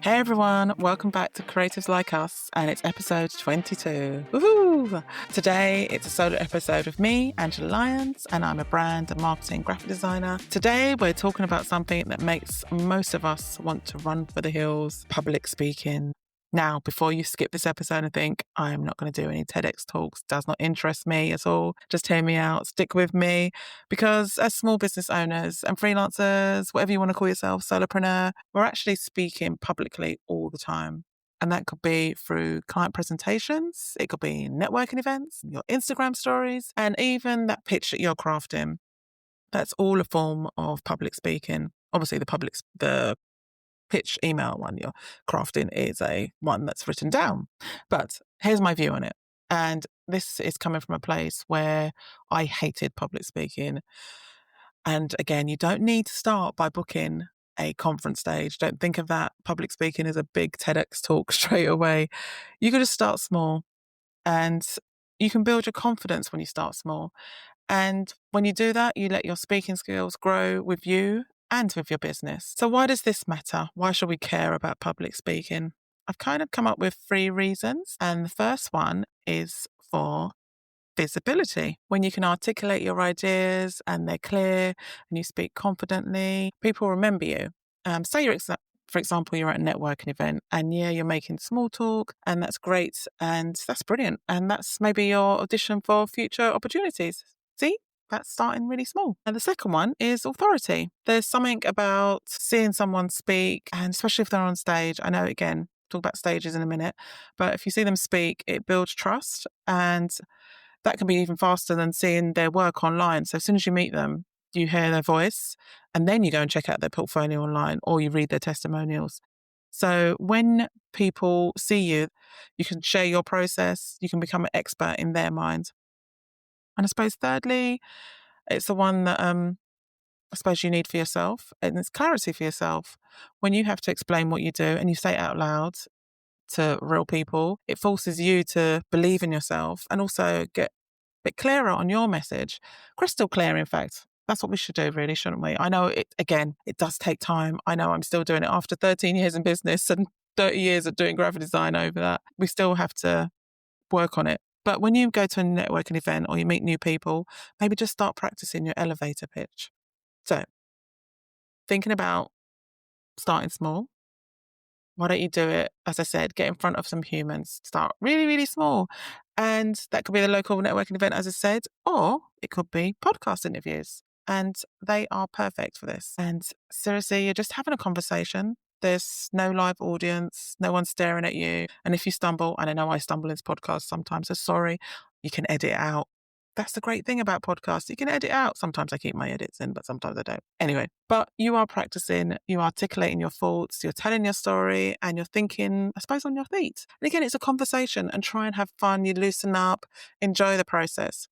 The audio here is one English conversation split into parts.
Hey everyone, welcome back to Creatives Like Us, and it's episode 22. Woohoo! Today it's a solo episode of me, Angela Lyons, and I'm a brand and marketing graphic designer. Today we're talking about something that makes most of us want to run for the hills: public speaking. Now, before you skip this episode and think, I'm not going to do any TEDx talks, does not interest me at all, just hear me out, stick with me, because as small business owners and freelancers, whatever you want to call yourself, solopreneur, we're actually speaking publicly all the time. And that could be through client presentations, it could be networking events, your Instagram stories, and even that pitch that you're crafting. That's all a form of public speaking. Obviously, the pitch email one you're crafting is a one that's written down. But here's my view on it. And this is coming from a place where I hated public speaking. And again, you don't need to start by booking a conference stage. Don't think of that public speaking as a big TEDx talk straight away. You got to start small, and you can build your confidence when you start small. And when you do that, you let your speaking skills grow with you and with your business. So why does this matter? Why should we care about public speaking? I've kind of come up with 3 reasons. And the first one is for visibility. When you can articulate your ideas and they're clear and you speak confidently, people remember you. For example, you're at a networking event and you're making small talk, and that's great and that's brilliant. And that's maybe your audition for future opportunities. See? That's starting really small. And the second one is authority. There's something about seeing someone speak, and especially if they're on stage. I know, again, talk about stages in a minute, but if you see them speak, it builds trust, and that can be even faster than seeing their work online. So as soon as you meet them, you hear their voice, and then you go and check out their portfolio online, or you read their testimonials. So when people see you, you can share your process, you can become an expert in their mind. And I suppose thirdly, it's the one that I suppose you need for yourself, and it's clarity for yourself. When you have to explain what you do and you say it out loud to real people, it forces you to believe in yourself and also get a bit clearer on your message. Crystal clear, in fact. That's what we should do, really, shouldn't we? I know it does take time. I know I'm still doing it after 13 years in business and 30 years of doing graphic design over that. We still have to work on it. But when you go to a networking event or you meet new people, maybe just start practicing your elevator pitch. So, thinking about starting small, why don't you do it? As I said, get in front of some humans, start really, really small. And that could be the local networking event, as I said, or it could be podcast interviews. And they are perfect for this. And seriously, you're just having a conversation. There's no live audience, no one's staring at you. And if you stumble, and I know I stumble in this podcast sometimes, so sorry, you can edit it out. That's the great thing about podcasts. You can edit out. Sometimes I keep my edits in, but sometimes I don't. Anyway, but you are practicing, you're articulating your thoughts, you're telling your story, and you're thinking, I suppose, on your feet. And again, it's a conversation, and try and have fun. You loosen up, enjoy the process.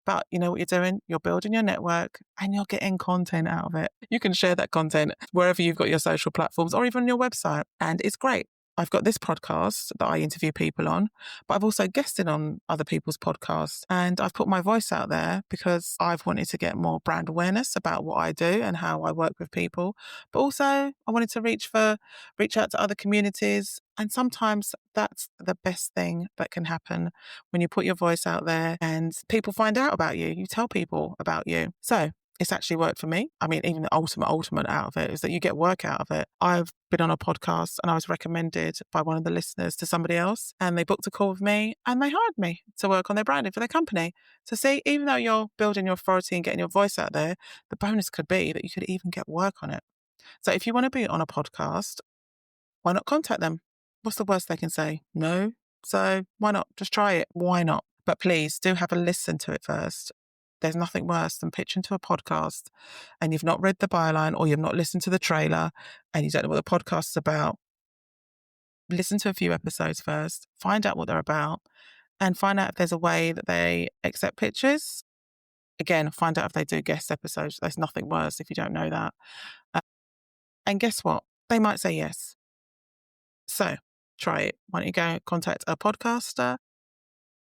But you know what you're doing? You're building your network and you're getting content out of it. You can share that content wherever you've got your social platforms or even on your website. And it's great. I've got this podcast that I interview people on, but I've also guested on other people's podcasts, and I've put my voice out there because I've wanted to get more brand awareness about what I do and how I work with people. But also I wanted to reach out to other communities. And sometimes that's the best thing that can happen when you put your voice out there and people find out about you. You tell people about you. So it's actually worked for me. I mean, even the ultimate out of it is that you get work out of it. I've been on a podcast and I was recommended by one of the listeners to somebody else, and they booked a call with me and they hired me to work on their branding for their company. So see, even though you're building your authority and getting your voice out there, the bonus could be that you could even get work on it. So if you want to be on a podcast, why not contact them? What's the worst they can say? No. So why not? Just try it. Why not? But please do have a listen to it first. There's nothing worse than pitching to a podcast and you've not read the byline or you've not listened to the trailer and you don't know what the podcast's about. Listen to a few episodes first, find out what they're about, and find out if there's a way that they accept pitches. Again, find out if they do guest episodes. There's nothing worse if you don't know that. And guess what? They might say yes. So try it. Why don't you go contact a podcaster?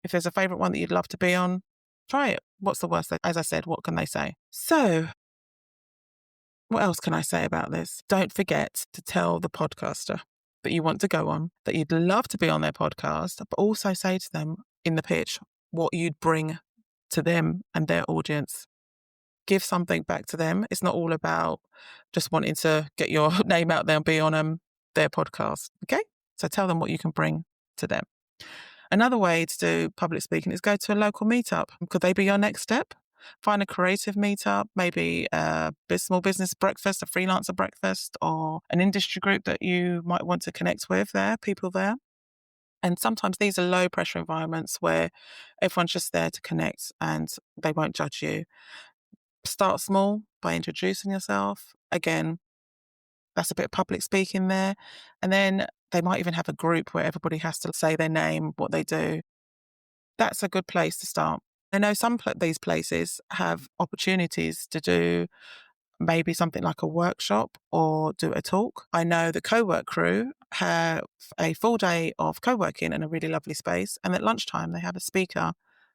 If there's a favourite one that you'd love to be on, try it. What's the worst? As I said, what can they say? So what else can I say about this? Don't forget to tell the podcaster. that you want to go on, that you'd love to be on their podcast, but also say to them in the pitch what you'd bring to them and their audience. Give something back to them. It's not all about just wanting to get your name out there and be on their podcast. Okay? So tell them what you can bring to them. Another way to do public speaking is go to a local meetup. Could they be your next step? Find a creative meetup, maybe a small business breakfast, a freelancer breakfast, or an industry group that you might want to connect with there, people there. And sometimes these are low pressure environments where everyone's just there to connect and they won't judge you. Start small by introducing yourself. Again, that's a bit of public speaking there. And then they might even have a group where everybody has to say their name, what they do. That's a good place to start. I know some these places have opportunities to do maybe something like a workshop or do a talk. I know the co-work crew have a full day of co-working in a really lovely space. And at lunchtime, they have a speaker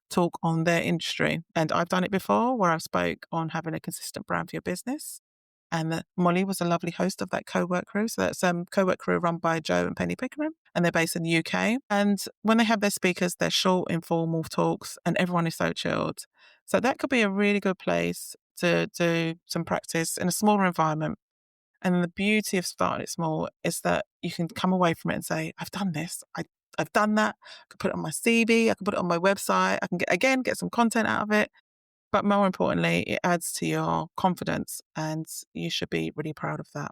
talk on their industry. And I've done it before where I've spoke on having a consistent brand for your business. And Molly was a lovely host of that co-work crew. So that's co-work crew run by Joe and Penny Pickering, and they're based in the UK. And when they have their speakers, they're short, informal talks, and everyone is so chilled. So that could be a really good place to do some practice in a smaller environment. And the beauty of starting it small is that you can come away from it and say, I've done this. I've done that. I could put it on my CV. I could put it on my website. I can get some content out of it. But more importantly, it adds to your confidence and you should be really proud of that.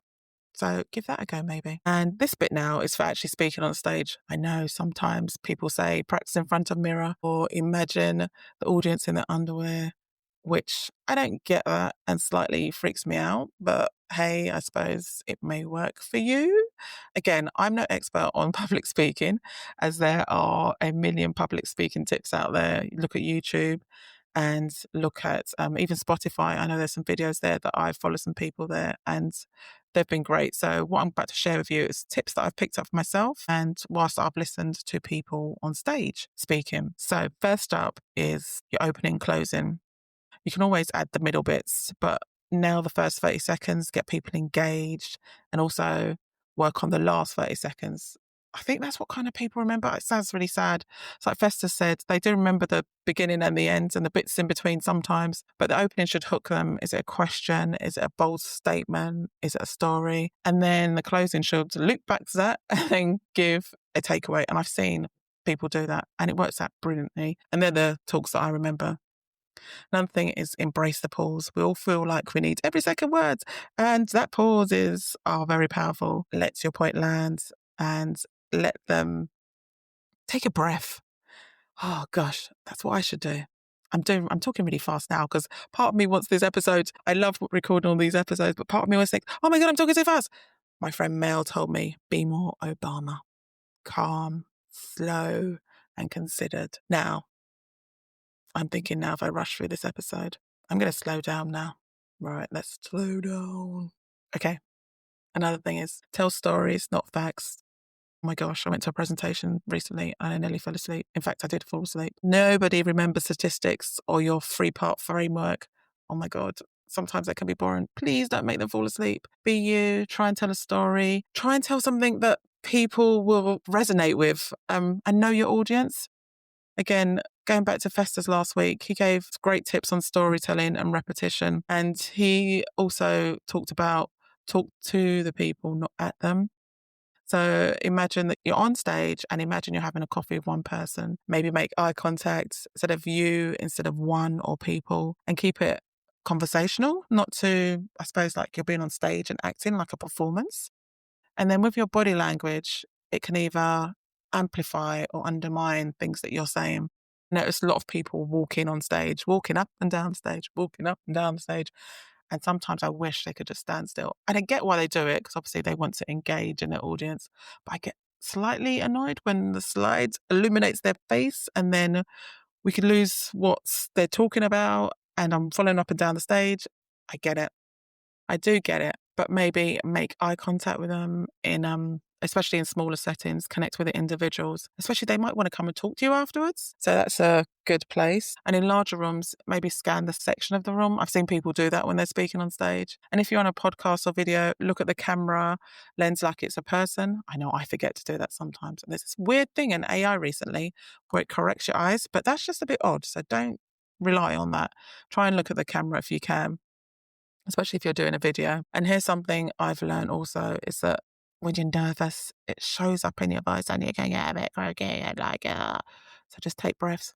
So give that a go maybe. And this bit now is for actually speaking on stage. I know sometimes people say practice in front of a mirror or imagine the audience in their underwear, which I don't get that and slightly freaks me out. But hey, I suppose it may work for you. Again, I'm no expert on public speaking, as there are a million public speaking tips out there. Look at YouTube and look at even Spotify. I know there's some videos there that I follow some people there and they've been great. So what I'm about to share with you is tips that I've picked up for myself and whilst I've listened to people on stage speaking. So first up is your opening, closing. You can always add the middle bits, but nail the first 30 seconds, get people engaged, and also work on the last 30 seconds. I think that's what kind of people remember. It sounds really sad. It's like Festa said, they do remember the beginning and the end and the bits in between sometimes, but the opening should hook them. Is it a question? Is it a bold statement? Is it a story? And then the closing should loop back to that and then give a takeaway. And I've seen people do that and it works out brilliantly. And they're the talks that I remember. Another thing is embrace the pause. We all feel like we need every second words. And that pauses are very powerful. Let your point land and let them take a breath. Oh gosh, that's what I should do. I'm talking really fast now because part of me wants this episode. I love recording all these episodes, but part of me was like, oh my God, I'm talking so fast. My friend Mel told me, be more Obama. Calm, slow, and considered. Now, I'm thinking now if I rush through this episode, I'm going to slow down now. Right, let's slow down. Okay. Another thing is tell stories, not facts. Oh my gosh, I went to a presentation recently and I nearly fell asleep. In fact, I did fall asleep. Nobody remembers statistics or your 3-part framework. Oh my God, sometimes that can be boring. Please don't make them fall asleep. Be you, try and tell a story. Try and tell something that people will resonate with and know your audience. Again, going back to Festa's last week, he gave great tips on storytelling and repetition. And he also talked about talk to the people, not at them. So imagine that you're on stage and imagine you're having a coffee with one person. Maybe make eye contact instead of you, instead of one or people, and keep it conversational, not to, I suppose, like you're being on stage and acting like a performance. And then with your body language, it can either amplify or undermine things that you're saying. Notice a lot of people walking on stage, walking up and down stage, walking up and down the stage. And sometimes I wish they could just stand still. And I get why they do it, because obviously they want to engage in their audience. But I get slightly annoyed when the slide illuminates their face and then we could lose what they're talking about. And I'm following up and down the stage. I get it. I do get it. But maybe make eye contact with them in especially in smaller settings, connect with the individuals. Especially they might want to come and talk to you afterwards. So that's a good place. And in larger rooms, maybe scan the section of the room. I've seen people do that when they're speaking on stage. And if you're on a podcast or video, look at the camera lens like it's a person. I know I forget to do that sometimes. And there's this weird thing in AI recently where it corrects your eyes, but that's just a bit odd. So don't rely on that. Try and look at the camera if you can, especially if you're doing a video. And here's something I've learned also is that when you're nervous, it shows up in your voice and you can get a bit croaky and so just take breaths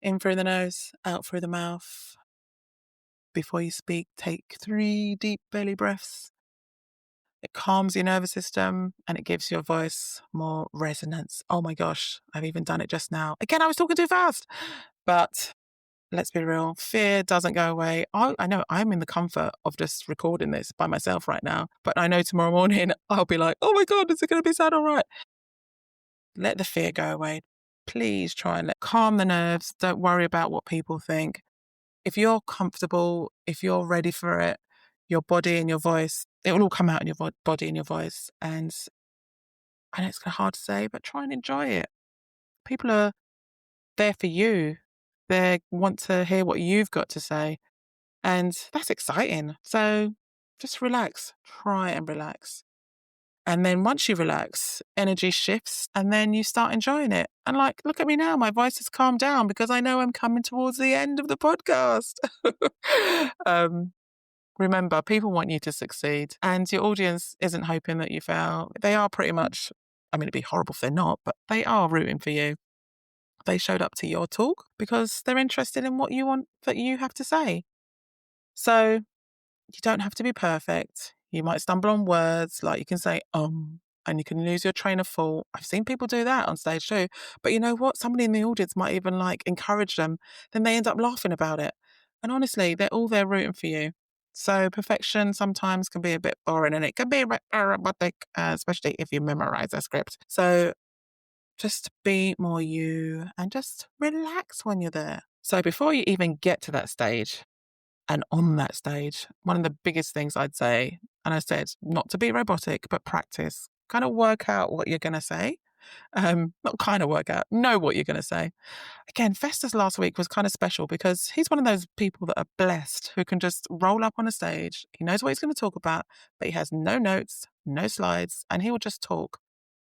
in through the nose, out through the mouth. Before you speak, take 3 deep belly breaths. It calms your nervous system and it gives your voice more resonance. Oh my gosh, I've even done it just now. Again, I was talking too fast, but let's be real, fear doesn't go away. I know I'm in the comfort of just recording this by myself right now, but I know tomorrow morning I'll be like, oh my God, is it going to be sound all right? Let the fear go away. Please try and calm the nerves. Don't worry about what people think. If you're comfortable, if you're ready for it, your body and your voice, it will all come out in your body and your voice. And I know it's kind of hard to say, but try and enjoy it. People are there for you. They want to hear what you've got to say. And that's exciting. So just relax, try and relax. And then once you relax, energy shifts and then you start enjoying it. And like, look at me now, my voice has calmed down because I know I'm coming towards the end of the podcast. Remember, people want you to succeed and your audience isn't hoping that you fail. They are pretty much, I mean, it'd be horrible if they're not, but they are rooting for you. They showed up to your talk because they're interested in what you want that you have to say. So you don't have to be perfect. You might stumble on words like you can say, and you can lose your train of thought. I've seen people do that on stage too. But you know what? Somebody in the audience might even like encourage them. Then they end up laughing about it. And honestly, they're all there rooting for you. So perfection sometimes can be a bit boring and it can be a bit robotic, especially if you memorize a script. So just be more you and just relax when you're there. So before you even get to that stage, and on that stage, one of the biggest things I'd say, and I said not to be robotic, but practice, kind of work out what you're going to say. Not kind of work out, know what you're going to say. Again, Festus last week was kind of special because he's one of those people that are blessed who can just roll up on a stage. He knows what he's going to talk about, but he has no notes, no slides, and he will just talk.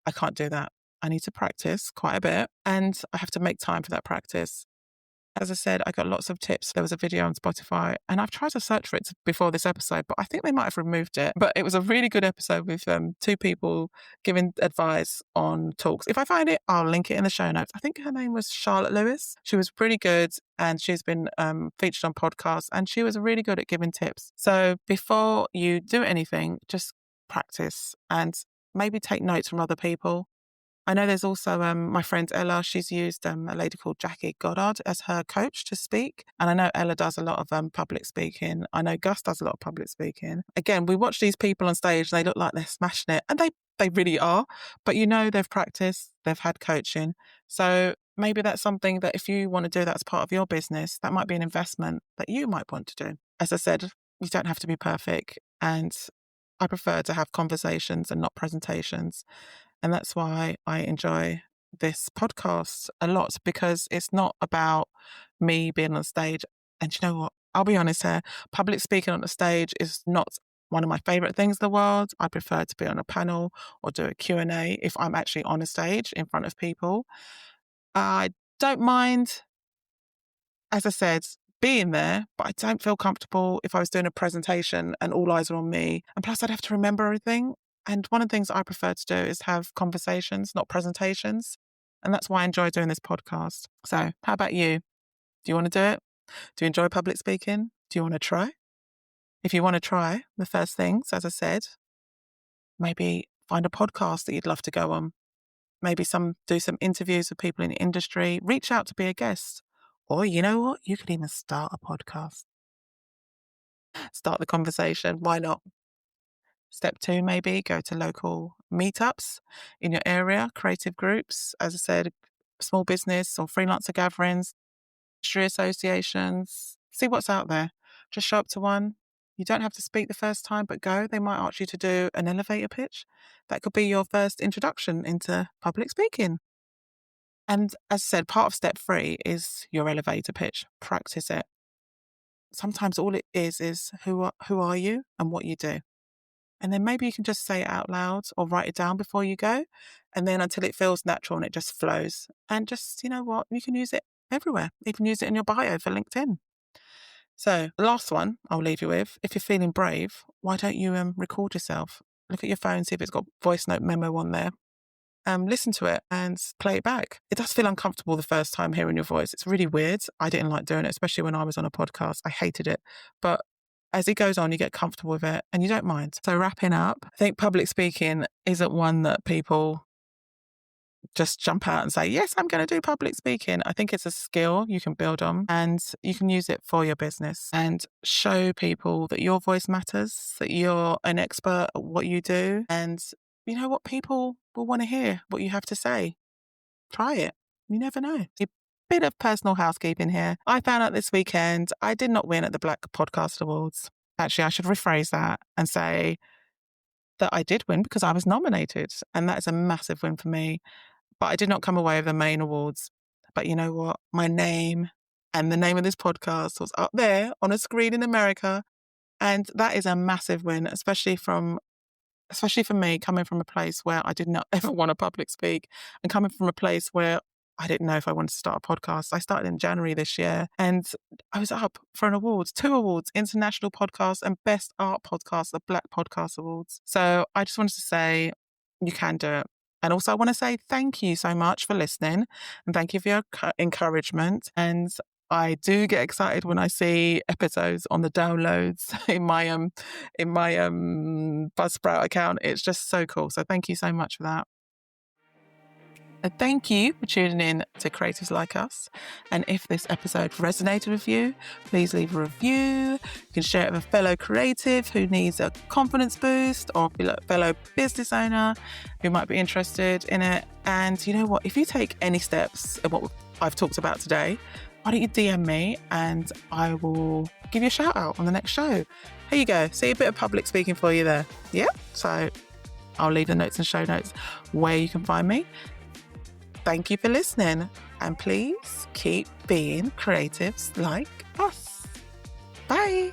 I can't do that. I need to practice quite a bit and I have to make time for that practice. As I said, I got lots of tips. There was a video on Spotify and I've tried to search for it before this episode, but I think they might have removed it. But it was a really good episode with 2 people giving advice on talks. If I find it, I'll link it in the show notes. I think her name was Charlotte Lewis. She was pretty good and she's been featured on podcasts and she was really good at giving tips. So before you do anything, just practice and maybe take notes from other people. I know there's also my friend Ella. She's used a lady called Jackie Goddard as her coach to speak. And I know Ella does a lot of public speaking. I know Gus does a lot of public speaking. Again, we watch these people on stage and they look like they're smashing it. And they really are. But you know they've practiced, they've had coaching. So maybe that's something that if you want to do that as part of your business, that might be an investment that you might want to do. As I said, you don't have to be perfect. And I prefer to have conversations and not presentations. And that's why I enjoy this podcast a lot because it's not about me being on stage. And you know what? I'll be honest here. Public speaking on the stage is not one of my favorite things in the world. I prefer to be on a panel or do a Q&A if I'm actually on a stage in front of people. I don't mind, as I said, being there, but I don't feel comfortable if I was doing a presentation and all eyes are on me. And plus I'd have to remember everything. And one of the things I prefer to do is have conversations, not presentations. And that's why I enjoy doing this podcast. So how about you? Do you want to do it? Do you enjoy public speaking? Do you want to try? If you want to try the first things, as I said, maybe find a podcast that you'd love to go on. Maybe do some interviews with people in the industry, reach out to be a guest. Or you know what? You could even start a podcast. Start the conversation. Why not? Step 2, maybe go to local meetups in your area, creative groups, as I said, small business or freelancer gatherings, industry associations. See what's out there. Just show up to one, You don't have to speak the first time, but go. They might ask you to do an elevator pitch. That could be your first introduction into public speaking. And as I said, part of step 3 is your elevator pitch. Practice it. Sometimes all it is who are you and what you do. And then maybe you can just say it out loud or write it down before you go. And then until it feels natural and it just flows. And just, you know what, you can use it everywhere. You can use it in your bio for LinkedIn. So the last one I'll leave you with, if you're feeling brave, why don't you record yourself? Look at your phone, see if it's got voice note memo on there. Listen to it and play it back. It does feel uncomfortable the first time hearing your voice. It's really weird. I didn't like doing it, especially when I was on a podcast. I hated it. But as it goes on, you get comfortable with it and you don't mind. So wrapping up, I think public speaking isn't one that people just jump out and say, yes, I'm going to do public speaking. I think it's a skill you can build on and you can use it for your business and show people that your voice matters, that you're an expert at what you do. And you know what? People will want to hear what you have to say. Try it. You never know. A bit of personal housekeeping here. I found out this weekend I did not win at the Black Podcast Awards. Actually, I should rephrase that and say that I did win because I was nominated. And that is a massive win for me. But I did not come away with the main awards. But you know what? My name and the name of this podcast was up there on a screen in America. And that is a massive win, especially for me, coming from a place where I did not ever want to public speak and coming from a place where I didn't know if I wanted to start a podcast. I started in January this year and I was up for an award, 2 awards, International Podcast and Best Art Podcast, the Black Podcast Awards. So I just wanted to say you can do it. And also I want to say thank you so much for listening and thank you for your encouragement. And I do get excited when I see episodes on the downloads in my Buzzsprout account. It's just so cool. So thank you so much for that. And thank you for tuning in to Creatives Like Us. And if this episode resonated with you, please leave a review. You can share it with a fellow creative who needs a confidence boost or a fellow business owner who might be interested in it. And you know what? If you take any steps in what I've talked about today, why don't you DM me and I will give you a shout out on the next show. Here you go. See a bit of public speaking for you there. Yeah. So I'll leave the notes and show notes where you can find me. Thank you for listening and please keep being creatives like us. Bye.